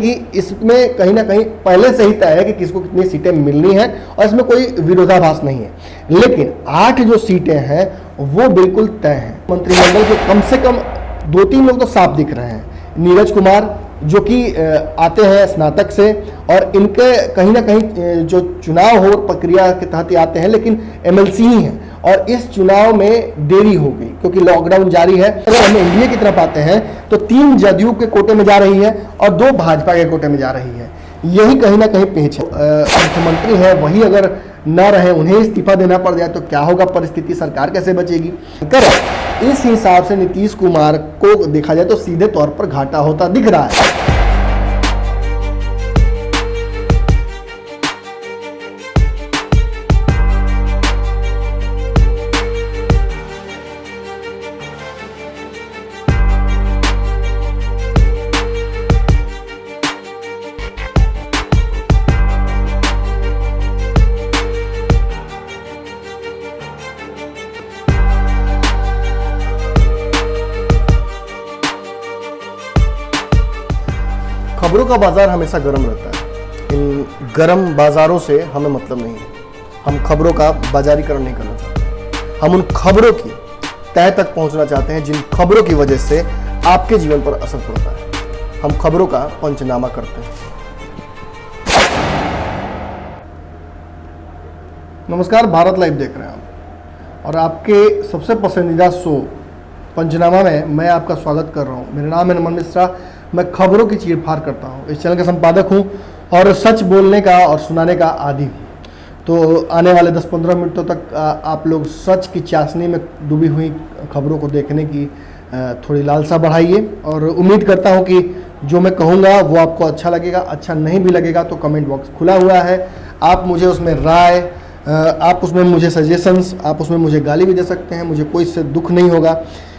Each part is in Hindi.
कि इसमें कहीं ना कहीं पहले से ही तय है कि किसको कितनी सीटें मिलनी है और इसमें कोई विरोधाभास नहीं है। लेकिन 8 जो सीटें हैं वो बिल्कुल तय हैं। मंत्रिमंडल के कम से कम 2-3 लोग तो साफ दिख रहे हैं। नीरज कुमार जो कि आते हैं स्नातक से, और इनके कहीं ना कहीं जो चुनाव हो प्रक्रिया के तहत ही आते हैं, लेकिन एमएलसी ही हैं और इस चुनाव में देरी हो गई क्योंकि लॉकडाउन जारी है। अगर हम एनडीए की तरफ आते हैं तो 3 जदयू के कोटे में जा रही है और 2 भाजपा के कोटे में जा रही है। यही कहीं ना कहीं पेच है। मुख्यमंत्री है वही अगर न रहे, उन्हें इस्तीफा देना पड़ जाए तो क्या होगा परिस्थिति, सरकार कैसे बचेगी। इस हिसाब से नीतीश कुमार को देखा जाए तो सीधे तौर पर घाटा होता दिख रहा है। खबरों का बाजार हमेशा गर्म रहता है। इन गर्म बाजारों से हमें मतलब नहीं है। हम खबरों का बाजारीकरण नहीं करना चाहते। हम उन खबरों की तह तक पहुंचना चाहते हैं जिन खबरों की वजह से आपके जीवन पर असर पड़ता है। हम खबरों का पंचनामा करते हैं। नमस्कार, भारत लाइव देख रहे हैं आप और आपके सबसे पसंदीदा शो पंचनामा में मैं आपका स्वागत कर रहा हूं। मेरा नाम है नमन मिश्रा। मैं खबरों की चीरफाड़ करता हूं। इस चैनल का संपादक हूं और सच बोलने का और सुनाने का आदी हूं। तो आने वाले 10-15 मिनटों तक आप लोग सच की चाशनी में डूबी हुई खबरों को देखने की थोड़ी लालसा बढ़ाइए और उम्मीद करता हूं कि जो मैं कहूँगा वो आपको अच्छा लगेगा। अच्छा नहीं भी लगेगा तो कमेंट बॉक्स खुला हुआ है। आप मुझे उसमें राय, आप उसमें मुझे सजेशंस, आप उसमें मुझे गाली भी दे सकते हैं। मुझे कोई इससे दुख नहीं होगा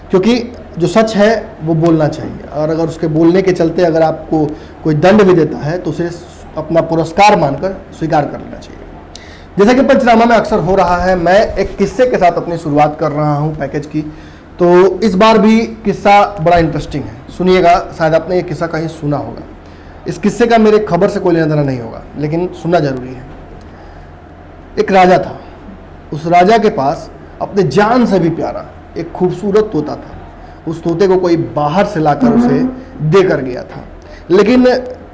क्योंकि जो सच है वो बोलना चाहिए और अगर उसके बोलने के चलते अगर आपको कोई दंड भी देता है तो उसे अपना पुरस्कार मानकर स्वीकार कर लेना चाहिए। जैसा कि पंचनामा में अक्सर हो रहा है, मैं एक किस्से के साथ अपनी शुरुआत कर रहा हूं पैकेज की। तो इस बार भी किस्सा बड़ा इंटरेस्टिंग है, सुनिएगा। शायद आपने ये किस्सा कहीं सुना होगा। इस किस्से का मेरे खबर से कोई लेना देना नहीं होगा, लेकिन सुनना जरूरी है। एक राजा था। उस राजा के पास अपने जान से भी प्यारा एक खूबसूरत तोता था। उस तोते को कोई बाहर से लाकर उसे दे कर गया था, लेकिन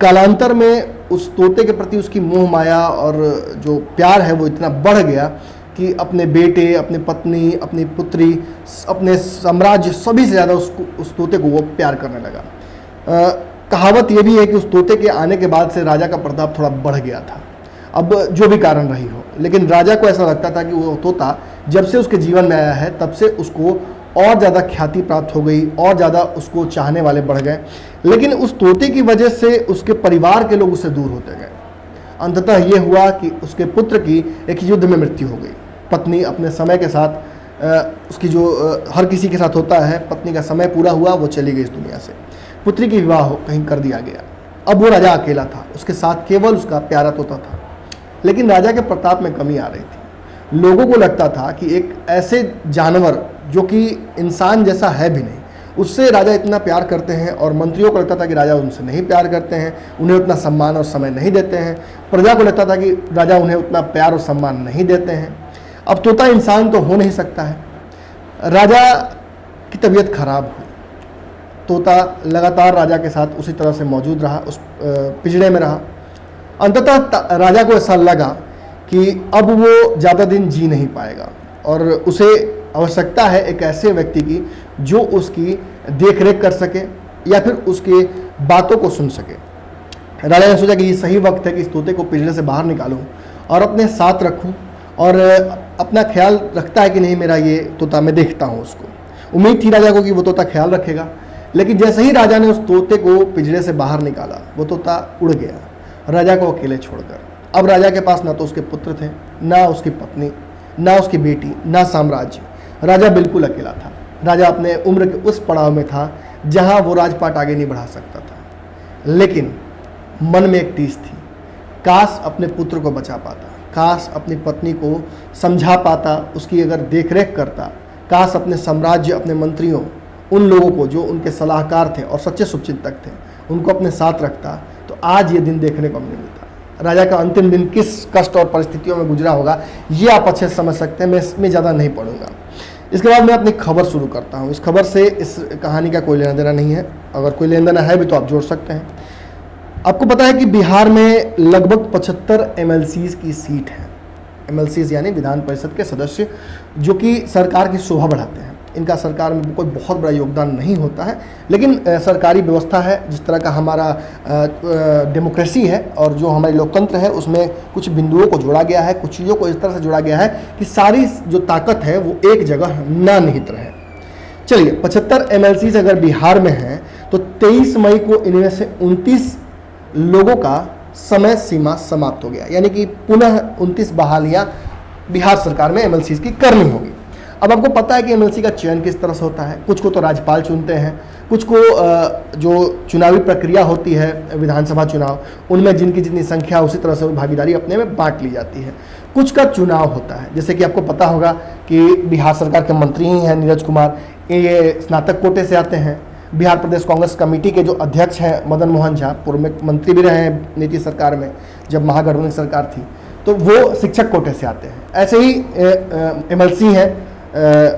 कालांतर में उस तोते के प्रति उसकी मोह माया और जो प्यार है वो इतना बढ़ गया कि अपने बेटे, अपनी पत्नी, अपनी पुत्री, अपने साम्राज्य सभी से ज़्यादा उस तोते को वो प्यार करने लगा। कहावत ये भी है कि उस तोते के आने के बाद से राजा का प्रताप थोड़ा बढ़ गया था। अब जो भी कारण रही हो, लेकिन राजा को ऐसा लगता था कि वो तोता जब से उसके जीवन में आया है तब से उसको और ज़्यादा ख्याति प्राप्त हो गई और ज़्यादा उसको चाहने वाले बढ़ गए। लेकिन उस तोते की वजह से उसके परिवार के लोग उससे दूर होते गए। अंततः ये हुआ कि उसके पुत्र की एक युद्ध में मृत्यु हो गई। पत्नी अपने समय के साथ उसकी जो हर किसी के साथ होता है, पत्नी का समय पूरा हुआ, वो चली गई इस दुनिया से। पुत्री की विवाह कहीं कर दिया गया। अब वो राजा अकेला था, उसके साथ केवल उसका प्यारा तोता था। लेकिन राजा के प्रताप में कमी आ रही थी। लोगों को लगता था कि एक ऐसे जानवर जो कि इंसान जैसा है भी नहीं, उससे राजा इतना प्यार करते हैं, और मंत्रियों को लगता था कि राजा उनसे नहीं प्यार करते हैं, उन्हें उतना सम्मान और समय नहीं देते हैं। प्रजा को लगता था कि राजा उन्हें उतना प्यार और सम्मान नहीं देते हैं। अब तोता इंसान तो हो नहीं सकता है। राजा की तबीयत खराब हुई। तोता लगातार राजा के साथ उसी तरह से मौजूद रहा, उस पिंजड़े में रहा। अंततः राजा को ऐसा लगा कि अब वो ज़्यादा दिन जी नहीं पाएगा और उसे आवश्यकता है एक ऐसे व्यक्ति की जो उसकी देख रेख कर सके या फिर उसके बातों को सुन सके। राजा ने सोचा कि ये सही वक्त है कि इस तोते को पिंजरे से बाहर निकालूं और अपने साथ रखूं, और अपना ख्याल रखता है कि नहीं मेरा ये तोता, मैं देखता हूं उसको। उम्मीद थी राजा को कि वो तोता ख्याल रखेगा, लेकिन जैसे ही राजा ने उस तोते को पिंजरे से बाहर निकाला, वो तोता उड़ गया राजा को अकेले छोड़कर। अब राजा के पास ना तो उसके पुत्र थे, ना उसकी पत्नी, ना उसकी बेटी, ना साम्राज्य। राजा बिल्कुल अकेला था। राजा अपने उम्र के उस पड़ाव में था जहां वो राजपाट आगे नहीं बढ़ा सकता था। लेकिन मन में एक टीस थी, काश अपने पुत्र को बचा पाता, काश अपनी पत्नी को समझा पाता, उसकी अगर देखरेख करता, काश अपने साम्राज्य, अपने मंत्रियों, उन लोगों को जो उनके सलाहकार थे और सच्चे शुभचिंतक थे, उनको अपने साथ रखता, तो तो आज ये दिन देखने को नहीं मिलता। राजा का अंतिम दिन किस कष्ट और परिस्थितियों में गुजरा होगा ये आप अच्छे से समझ सकते हैं, मैं इसमें ज़्यादा नहीं पढ़ूंगा। इसके बाद मैं अपनी खबर शुरू करता हूँ। इस खबर से इस कहानी का कोई लेना देना नहीं है, अगर कोई लेना देना है भी तो आप जोड़ सकते हैं। आपको पता है कि बिहार में लगभग 75 MLCs की सीट है। MLCs यानी विधान परिषद के सदस्य, जो कि सरकार की शोभा बढ़ाते हैं। इनका सरकार में कोई बहुत बड़ा योगदान नहीं होता है, लेकिन सरकारी व्यवस्था है, जिस तरह का हमारा डेमोक्रेसी है और जो हमारे लोकतंत्र है, उसमें कुछ बिंदुओं को जोड़ा गया है, कुछ चीज़ों को इस तरह से जोड़ा गया है कि सारी जो ताकत है वो एक जगह ना निहित रहे। चलिए, 75 MLCs अगर बिहार में हैं तो 23 मई को इनमें से 29 लोगों का समय सीमा समाप्त हो गया, यानी कि पुनः 29 बहालियां बिहार सरकार में MLCs की करनी होगी। अब आपको पता है कि MLC का चयन किस तरह से होता है। कुछ को तो राज्यपाल चुनते हैं, कुछ को जो चुनावी प्रक्रिया होती है विधानसभा चुनाव, उनमें जिनकी जितनी संख्या उसी तरह से भागीदारी अपने में बांट ली जाती है। कुछ का चुनाव होता है, जैसे कि आपको पता होगा कि बिहार सरकार के मंत्री ही हैं नीरज कुमार, ये स्नातक कोटे से आते हैं। बिहार प्रदेश कांग्रेस कमेटी के जो अध्यक्ष हैं मदन मोहन झा, पूर्व में मंत्री भी रहे हैं नीतीश सरकार में जब महागठबंधन सरकार थी, तो वो शिक्षक कोटे से आते हैं। ऐसे ही MLC हैं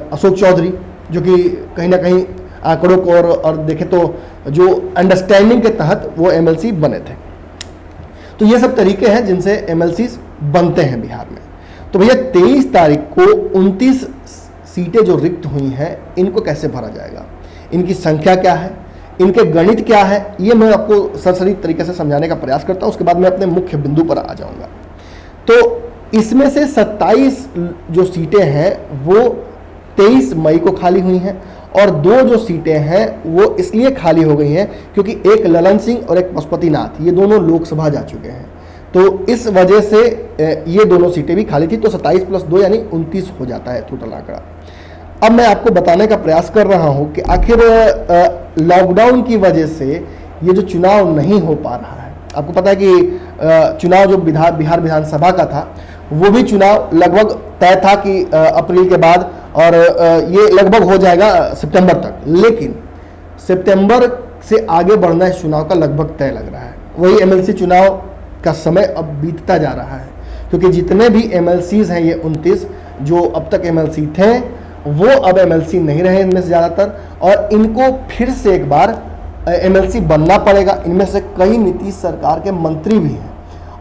अशोक चौधरी, जो कि कहीं ना कहीं आंकड़ों को और देखें तो जो अंडरस्टैंडिंग के तहत वो MLC बने थे। तो ये सब तरीके हैं जिनसे MLCs बनते हैं बिहार में। तो भैया 23 तारीख को 29 सीटें जो रिक्त हुई हैं, इनको कैसे भरा जाएगा, इनकी संख्या क्या है, इनके गणित क्या है, ये मैं आपको सरसरी तरीके से समझाने का प्रयास करता हूँ। उसके बाद मैं अपने मुख्य बिंदु पर आ जाऊँगा। तो इसमें से 27 जो सीटें हैं वो 23 मई को खाली हुई हैं, और 2 जो सीटें हैं वो इसलिए खाली हो गई हैं क्योंकि एक ललन सिंह और एक पशुपतिनाथ, ये दोनों लोकसभा जा चुके हैं। तो इस वजह से ये दोनों सीटें भी खाली थी। तो 27 + 2 यानी 29 हो जाता है टोटल आंकड़ा। अब मैं आपको बताने का प्रयास कर रहा हूँ कि आखिर लॉकडाउन की वजह से ये जो चुनाव नहीं हो पा रहा है। आपको पता है कि चुनाव जो बिहार विधानसभा का था, वो भी चुनाव लगभग तय था कि अप्रैल के बाद, और ये लगभग हो जाएगा सितंबर तक, लेकिन सितंबर से आगे बढ़ना इस चुनाव का लगभग तय लग रहा है। वही MLC चुनाव का समय अब बीतता जा रहा है, क्योंकि जितने भी MLCs हैं, ये 29 जो अब तक MLC थे, वो अब MLC नहीं रहे इनमें से ज़्यादातर, और इनको फिर से एक बार MLC बनना पड़ेगा। इनमें से कई नीतीश सरकार के मंत्री भी हैं,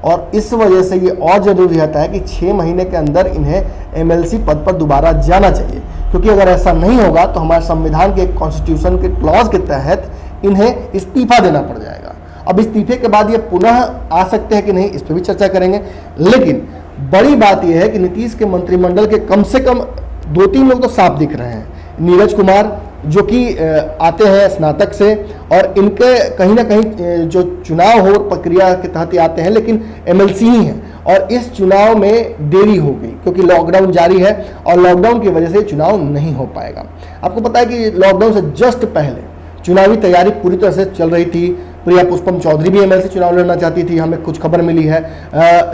और इस वजह से ये और ज़रूरी रहता है कि 6 महीने के अंदर इन्हें MLC पद पर दोबारा जाना चाहिए, क्योंकि अगर ऐसा नहीं होगा तो हमारे संविधान के कॉन्स्टिट्यूशन के क्लॉज के तहत इन्हें इस्तीफा देना पड़ जाएगा। अब इस्तीफे के बाद ये पुनः आ सकते हैं कि नहीं, इस पर भी चर्चा करेंगे। लेकिन बड़ी बात यह है कि नीतीश के मंत्रिमंडल के कम से कम 2-3 लोग तो साफ दिख रहे हैं। नीरज कुमार, जो कि आते हैं स्नातक से, और इनके कहीं ना कहीं जो चुनाव हो प्रक्रिया के तहत ही आते हैं, लेकिन MLC ही हैं, और इस चुनाव में देरी हो गई क्योंकि लॉकडाउन जारी है, और लॉकडाउन की वजह से चुनाव नहीं हो पाएगा। आपको पता है कि लॉकडाउन से जस्ट पहले चुनावी तैयारी पूरी तरह से चल रही थी। प्रिया पुष्पम चौधरी भी MLC चुनाव लड़ना चाहती थी, हमें कुछ खबर मिली है।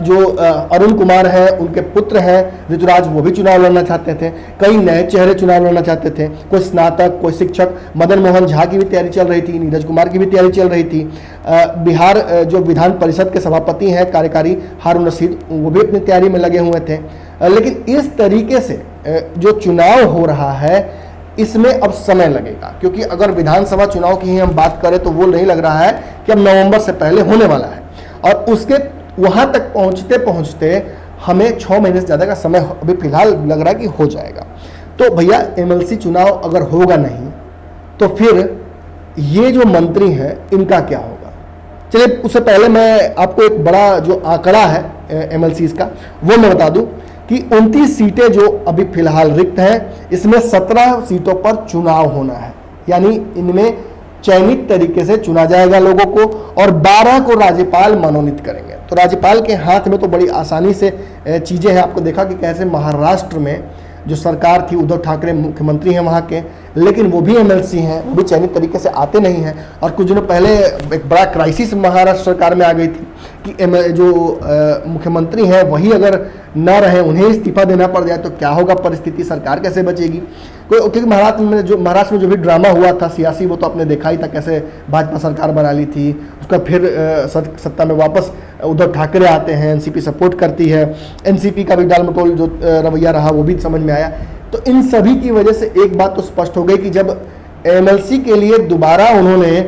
जो अरुण कुमार हैं, उनके पुत्र हैं ऋतुराज, वो भी चुनाव लड़ना चाहते थे। कई नए चेहरे चुनाव लड़ना चाहते थे, कोई स्नातक, कोई शिक्षक। मदन मोहन झा की भी तैयारी चल रही थी, नीरज कुमार की भी तैयारी चल रही थी। बिहार जो विधान परिषद के सभापति हैं कार्यकारी, हारून रशीद, वो भी अपनी तैयारी में लगे हुए थे। लेकिन इस तरीके से जो चुनाव हो रहा है, इसमें अब समय लगेगा, क्योंकि अगर विधानसभा चुनाव की ही हम बात करें तो वो नहीं लग रहा है कि अब नवंबर से पहले होने वाला है, और उसके वहाँ तक पहुँचते पहुँचते हमें 6 महीने से ज़्यादा का समय अभी फिलहाल लग रहा है कि हो जाएगा। तो भैया MLC चुनाव अगर होगा नहीं तो फिर ये जो मंत्री हैं इनका क्या होगा। चलिए, उससे पहले मैं आपको एक बड़ा जो आंकड़ा है MLCs का वो मैं बता दूँ कि 29 सीटें जो अभी फिलहाल रिक्त हैं, इसमें 17 सीटों पर चुनाव होना है, यानी इनमें चयनित तरीके से चुना जाएगा लोगों को, और 12 को राज्यपाल मनोनीत करेंगे। तो राज्यपाल के हाथ में तो बड़ी आसानी से चीज़ें हैं। आपको देखा कि कैसे महाराष्ट्र में जो सरकार थी, उद्धव ठाकरे मुख्यमंत्री हैं वहाँ के, लेकिन वो भी MLC हैं, वो भी चयनित तरीके से आते नहीं हैं। और कुछ दिनों पहले एक बड़ा क्राइसिस महाराष्ट्र सरकार में आ गई थी कि जो मुख्यमंत्री हैं वही अगर न रहे, उन्हें इस्तीफा देना पड़ जाए तो क्या होगा परिस्थिति, सरकार कैसे बचेगी। क्योंकि महाराष्ट्र में जो भी ड्रामा हुआ था सियासी, वो तो आपने देखा ही था, कैसे भाजपा सरकार बना ली थी, उसका फिर सत्ता में वापस उद्धव ठाकरे आते हैं, एनसीपी सपोर्ट करती है, एनसीपी का भी डाल मटोल जो रवैया रहा वो भी समझ में आया। तो इन सभी की वजह से एक बात तो स्पष्ट हो गई कि जब एमएलसी के लिए दोबारा उन्होंने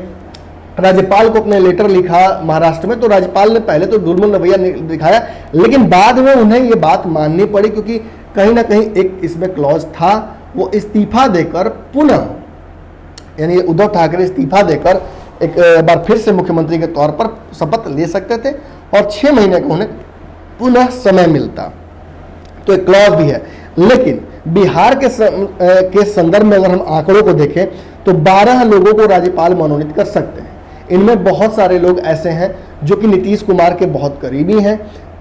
राज्यपाल को अपने लेटर लिखा महाराष्ट्र में, तो राज्यपाल ने पहले तो दुर्मन रवैया दिखाया, लेकिन बाद में उन्हें ये बात माननी पड़ी, क्योंकि कहीं ना कहीं एक इसमें क्लॉज था, वो इस्तीफा देकर पुनः, यानी उद्धव ठाकरे इस्तीफा देकर एक बार फिर से मुख्यमंत्री के तौर पर शपथ ले सकते थे और 6 महीने का उन्हें पुनः समय मिलता, तो एक क्लॉज भी है। लेकिन बिहार के संदर्भ में अगर हम आंकड़ों को देखें तो 12 लोगों को राज्यपाल मनोनीत कर सकते हैं। इनमें बहुत सारे लोग ऐसे हैं जो कि नीतीश कुमार के बहुत करीबी हैं,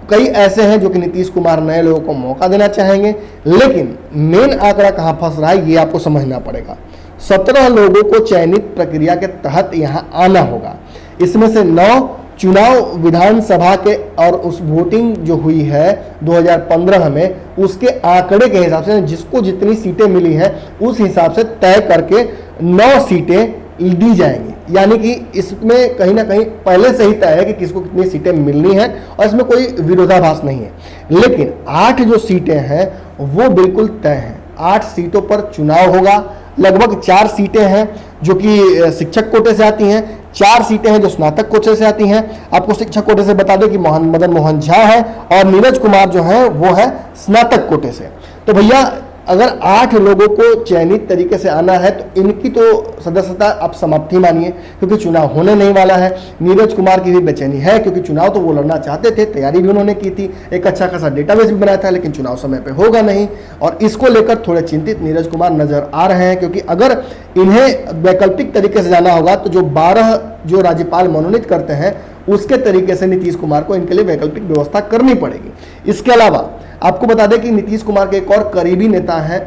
कई ऐसे हैं जो कि नीतीश कुमार नए लोगों को मौका देना चाहेंगे। लेकिन मेन आंकड़ा कहां फंस रहा है ये आपको समझना पड़ेगा। 17 लोगों को चयनित प्रक्रिया के तहत यहां आना होगा, इसमें से 9 चुनाव विधानसभा के और उस वोटिंग जो हुई है 2015 में उसके आंकड़े के हिसाब से, जिसको जितनी सीटें मिली हैं उस हिसाब से तय करके 9 सीटें दी जाएंगी। यानी कि इसमें कहीं ना कहीं पहले से ही तय है कि किसको कितनी सीटें मिलनी है और इसमें कोई विरोधाभास नहीं है। लेकिन 8 जो सीटें हैं वो बिल्कुल तय हैं। 8 सीटों पर चुनाव होगा। लगभग 4 सीटें हैं जो कि शिक्षक कोटे से आती हैं, 4 सीटें हैं जो स्नातक कोटे से आती हैं। आपको शिक्षक कोटे से बता दें कि मदन मोहन झा है और नीरज कुमार जो है वो है स्नातक कोटे से। तो भैया अगर 8 लोगों को चयनित तरीके से आना है तो इनकी तो सदस्यता आप समाप्ति मानिए, क्योंकि चुनाव होने नहीं वाला है। नीरज कुमार की भी बेचैनी है, क्योंकि चुनाव तो वो लड़ना चाहते थे, तैयारी भी उन्होंने की थी, एक अच्छा खासा डेटाबेस भी बनाया था, लेकिन चुनाव समय पे होगा नहीं। और इसको लेकर थोड़े चिंतित नीरज कुमार नजर आ रहे हैं, क्योंकि अगर इन्हें वैकल्पिक तरीके से जाना होगा तो जो 12 जो राज्यपाल मनोनीत करते हैं उसके तरीके से नीतीश कुमार को इनके लिए वैकल्पिक व्यवस्था करनी पड़ेगी। इसके अलावा आपको बता दें कि नीतीश कुमार के एक और करीबी नेता हैं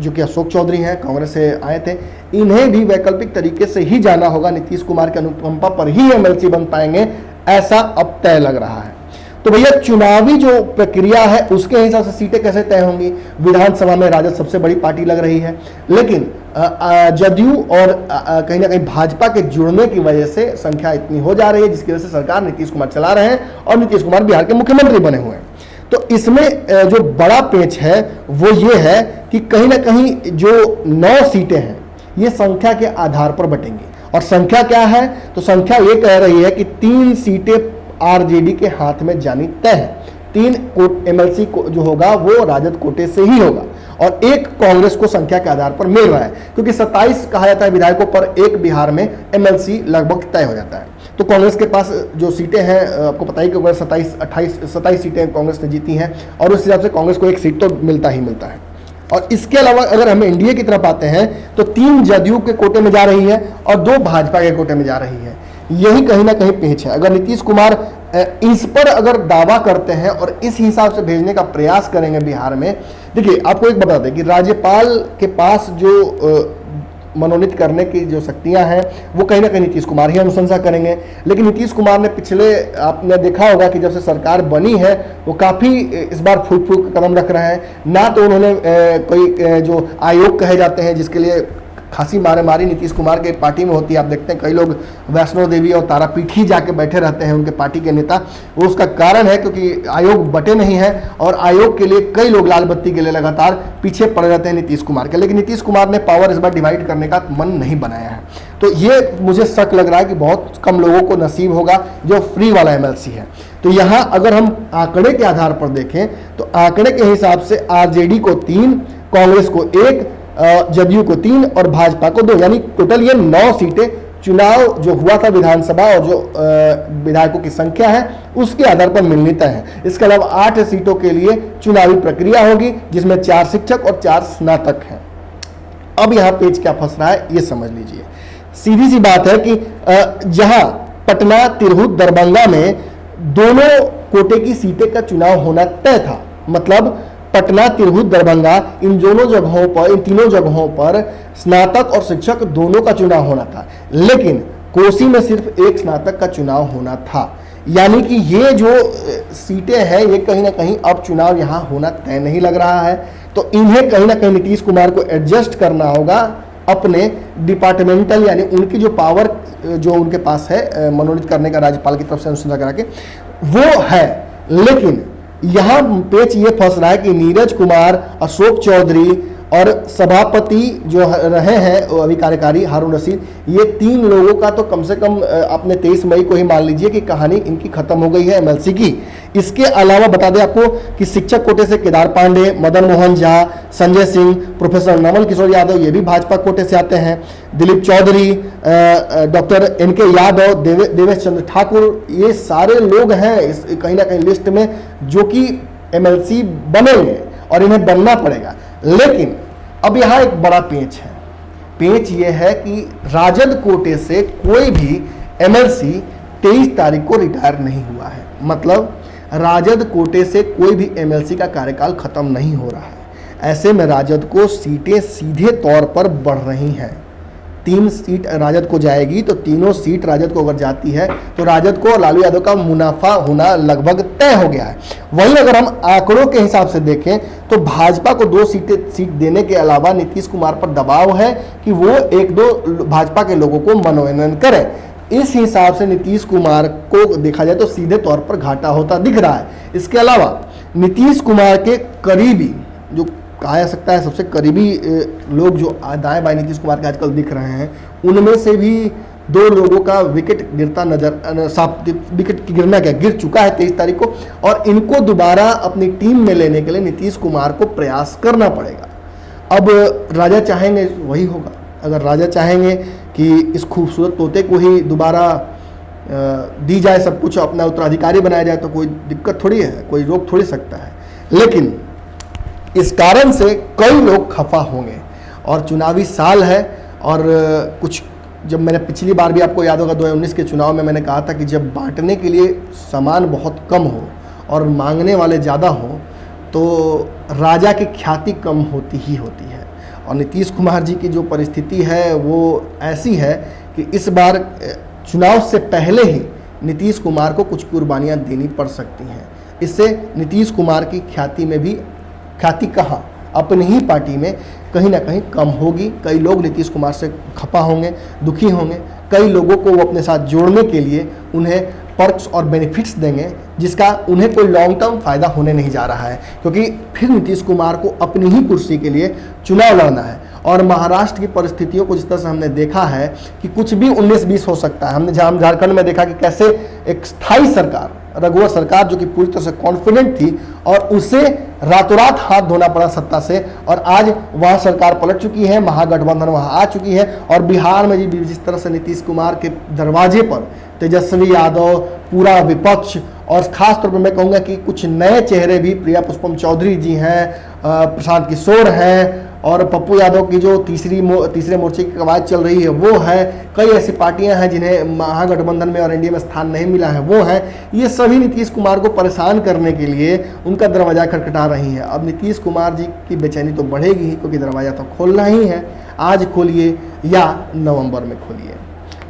जो कि अशोक चौधरी हैं, कांग्रेस से आए थे, इन्हें भी वैकल्पिक तरीके से ही जाना होगा। नीतीश कुमार के अनुकंपा पर ही एमएलसी बन पाएंगे, ऐसा अब तय लग रहा है। तो भैया चुनावी जो प्रक्रिया है उसके हिसाब से सीटें कैसे तय होंगी। विधानसभा में राजद सबसे बड़ी पार्टी लग रही है, लेकिन जदयू और कहीं ना कहीं भाजपा के जुड़ने की वजह से संख्या इतनी हो जा रही है, जिसकी वजह से सरकार नीतीश कुमार चला रहे हैं और नीतीश कुमार बिहार के मुख्यमंत्री बने हुए हैं। तो इसमें जो बड़ा पेच है वो ये है कि कहीं ना कहीं जो 9 सीटें हैं ये संख्या के आधार पर बटेंगी। और संख्या क्या है, तो संख्या ये कह रही है कि 3 सीटें आरजेडी के हाथ में जानी तय है। 3 एमएलसी जो होगा वो राजद कोटे से ही होगा और 1 कांग्रेस को संख्या के आधार पर मिल रहा है, क्योंकि 27 कहा जाता है विधायकों पर, 1 बिहार में एमएलसी लगभग तय हो जाता है। तो कांग्रेस के पास जो सीटें हैं आपको पता ही कि 27 सीटें कांग्रेस ने जीती हैं और उस हिसाब से कांग्रेस को 1 सीट तो मिलता ही मिलता है। और इसके अलावा अगर हम एनडीए की तरफ आते हैं तो 3 जदयू के कोटे में जा रही है और 2 भाजपा के कोटे में जा रही है। यही कहीं ना कहीं पेच है। अगर नीतीश कुमार इस पर अगर दावा करते हैं और इस हिसाब से भेजने का प्रयास करेंगे बिहार में, देखिए आपको एक बता दें कि राज्यपाल के पास जो मनोनीत करने की जो शक्तियां हैं वो कहीं ना कहीं नीतीश कुमार ही अनुशंसा करेंगे। लेकिन नीतीश कुमार ने पिछले, आपने देखा होगा कि जब से सरकार बनी है वो काफ़ी इस बार फूक फूक कदम रख रहे हैं। ना तो उन्होंने कोई जो आयोग कहे जाते हैं जिसके लिए खासी मारी नीतीश कुमार के पार्टी में होती है, आप देखते हैं कई लोग वैष्णो देवी और तारापीठ ही जाके बैठे रहते हैं उनके पार्टी के नेता। वो उसका कारण है क्योंकि आयोग बटे नहीं है और आयोग के लिए कई लोग लाल बत्ती के लिए लगातार पीछे पड़े रहते हैं नीतीश कुमार के। लेकिन नीतीश कुमार ने पावर इस बार डिवाइड करने का मन नहीं बनाया है। तो ये मुझे शक लग रहा है कि बहुत कम लोगों को नसीब होगा जो फ्री वाला एमएलसी है। तो यहाँ अगर हम आंकड़े के आधार पर देखें तो आंकड़े के हिसाब से आरजेडी को 3, कांग्रेस को 1, जदयू को 3 और भाजपा को 2, यानी टोटल ये 9 सीटें चुनाव जो हुआ था विधानसभा और जो विधायकों की संख्या है उसके आधार पर मिलनी तय है। इसके अलावा 8 सीटों के लिए चुनावी प्रक्रिया होगी जिसमें 4 शिक्षक और 4 स्नातक हैं। अब यहाँ पेज क्या फंस रहा है ये समझ लीजिए। सीधी सी बात है कि जहां पटना, तिरहुत, दरभंगा में दोनों कोटे की सीटें का चुनाव होना तय था, मतलब पटना, तिरहुत, दरभंगा इन दोनों जगहों पर, इन तीनों जगहों पर स्नातक और शिक्षक दोनों का चुनाव होना था। लेकिन कोसी में सिर्फ 1 स्नातक का चुनाव होना था। यानी कि ये जो सीटें हैं ये कहीं ना कहीं अब चुनाव यहाँ होना तय नहीं लग रहा है। तो इन्हें कहीं ना कहीं नीतीश कुमार को एडजस्ट करना होगा अपने डिपार्टमेंटल, यानी उनकी जो पावर जो उनके पास है मनोनीत करने का राज्यपाल की तरफ से अनुशंसा करा के, वो है। लेकिन यहाँ पेच ये फंस रहा है कि नीरज कुमार, अशोक चौधरी और सभापति जो रहे हैं अभी कार्यकारी हारून रशीद, ये 3 लोगों का तो कम से कम अपने 23 मई को ही मान लीजिए कि कहानी इनकी खत्म हो गई है एमएलसी की। इसके अलावा बता दें आपको कि शिक्षक कोटे से केदार पांडे, मदन मोहन झा, संजय सिंह, प्रोफेसर नवल किशोर यादव, ये भी भाजपा कोटे से आते हैं, दिलीप चौधरी, डॉक्टर एनके यादव, देवेश चंद्र ठाकुर, ये सारे लोग हैं इस कहीं ना कहीं लिस्ट में जो कि एमएलसी बनेंगे और इन्हें बनना पड़ेगा। लेकिन अब यहाँ एक बड़ा पेच है। पेच ये है कि राजद कोटे से कोई भी एमएलसी 23 तारीख को रिटायर नहीं हुआ है। मतलब राजद कोटे से कोई भी एमएलसी का कार्यकाल खत्म नहीं हो रहा है। ऐसे में राजद को सीटें सीधे तौर पर बढ़ रही हैं। 3 सीट राजद को जाएगी तो तीनों सीट राजद को अगर जाती है तो राजद को लालू यादव का मुनाफा होना लगभग तय हो गया है। वहीं अगर हम आंकड़ों के हिसाब से देखें तो भाजपा को 2 सीट देने के अलावा नीतीश कुमार पर दबाव है कि वो 1-2 भाजपा के लोगों को मनोनयन करें। इस हिसाब से नीतीश कुमार को देखा जाए तो सीधे तौर पर घाटा होता दिख रहा है। इसके अलावा नीतीश कुमार के करीबी, जो कहा जा सकता है सबसे करीबी लोग जो दाएं बाएं नीतीश कुमार के आजकल दिख रहे हैं, उनमें से भी 2 लोगों का विकेट गिरता विकेट गिरना क्या गिर चुका है 23 तारीख को, और इनको दोबारा अपनी टीम में लेने के लिए नीतीश कुमार को प्रयास करना पड़ेगा। अब राजा चाहेंगे वही होगा। अगर राजा चाहेंगे कि इस खूबसूरत तोते को ही दोबारा दी जाए सब कुछ, अपना उत्तराधिकारी बनाया जाए, तो कोई दिक्कत थोड़ी है, कोई रोक थोड़ी सकता है। लेकिन इस कारण से कई लोग खफा होंगे और चुनावी साल है। और कुछ जब मैंने पिछली बार भी आपको याद होगा 2019 के चुनाव में मैंने कहा था कि जब बांटने के लिए सामान बहुत कम हो और मांगने वाले ज़्यादा हो तो राजा की ख्याति कम होती ही होती है। और नीतीश कुमार जी की जो परिस्थिति है वो ऐसी है कि इस बार चुनाव से पहले ही नीतीश कुमार को कुछ कुर्बानियाँ देनी पड़ सकती हैं। इससे नीतीश कुमार की ख्याति में भी, ख्याति कहाँ, अपनी ही पार्टी में कहीं ना कहीं कम होगी। कई लोग नीतीश कुमार से खफा होंगे, दुखी होंगे। कई लोगों को वो अपने साथ जोड़ने के लिए उन्हें पर्क्स और बेनिफिट्स देंगे जिसका उन्हें कोई लॉन्ग टर्म फायदा होने नहीं जा रहा है, क्योंकि फिर नीतीश कुमार को अपनी ही कुर्सी के लिए चुनाव लड़ना है। और महाराष्ट्र की परिस्थितियों को जिस तरह से हमने देखा है कि कुछ भी 19-20 हो सकता है। हमने झारखंड में देखा कि कैसे एक स्थायी सरकार, रघुवर सरकार जो कि पूरी तरह से कॉन्फिडेंट थी, और उसे रातों रात हाथ धोना पड़ा सत्ता से, और आज वह सरकार पलट चुकी है, महागठबंधन वहाँ आ चुकी है। और बिहार में भी जिस तरह से नीतीश कुमार के दरवाजे पर तेजस्वी यादव, पूरा विपक्ष, और खास तौर पर मैं कहूँगा कि कुछ नए चेहरे भी, प्रिया पुष्पम चौधरी जी हैं, प्रशांत किशोर हैं, और पप्पू यादव की जो तीसरे मोर्चे की कवायद चल रही है वो है। कई ऐसी पार्टियां हैं जिन्हें महागठबंधन में और एनडीए में स्थान नहीं मिला है, वो हैं। ये सभी नीतीश कुमार को परेशान करने के लिए उनका दरवाज़ा खटखटा रही है। अब नीतीश कुमार जी की बेचैनी तो बढ़ेगी ही, क्योंकि दरवाज़ा तो खोलना ही है। आज खोलिए या नवंबर में खोलिए।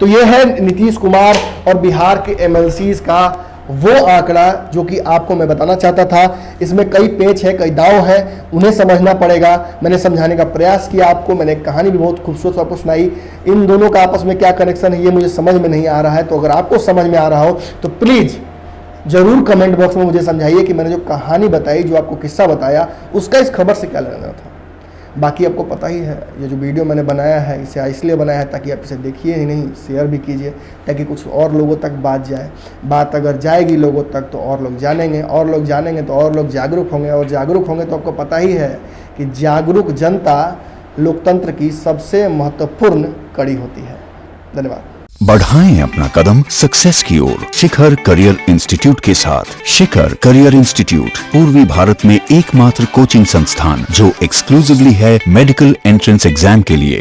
तो ये है नीतीश कुमार और बिहार के एमएलसीज का वो आंकड़ा जो कि आपको मैं बताना चाहता था। इसमें कई पेच है, कई दाव है, उन्हें समझना पड़ेगा। मैंने समझाने का प्रयास किया आपको, मैंने एक कहानी भी बहुत खूबसूरत आपको सुनाई। इन दोनों का आपस में क्या कनेक्शन है ये मुझे समझ में नहीं आ रहा है। तो अगर आपको समझ में आ रहा हो तो प्लीज़ ज़रूर कमेंट बॉक्स में मुझे समझाइए कि मैंने जो कहानी बताई, जो आपको किस्सा बताया, उसका इस खबर से क्या लेना था। बाकी आपको पता ही है, ये जो वीडियो मैंने बनाया है इसे इसलिए बनाया है ताकि आप इसे देखिए ही नहीं, शेयर भी कीजिए, ताकि कुछ और लोगों तक बात जाए। बात अगर जाएगी लोगों तक तो और लोग जानेंगे, और लोग जानेंगे तो और लोग जागरूक होंगे, और जागरूक होंगे तो आपको पता ही है कि जागरूक जनता लोकतंत्र की सबसे महत्वपूर्ण कड़ी होती है। धन्यवाद। बढ़ाएं अपना कदम सक्सेस की ओर शिखर करियर इंस्टीट्यूट के साथ। शिखर करियर इंस्टीट्यूट पूर्वी भारत में एकमात्र कोचिंग संस्थान जो एक्सक्लूसिवली है मेडिकल एंट्रेंस एग्जाम के लिए।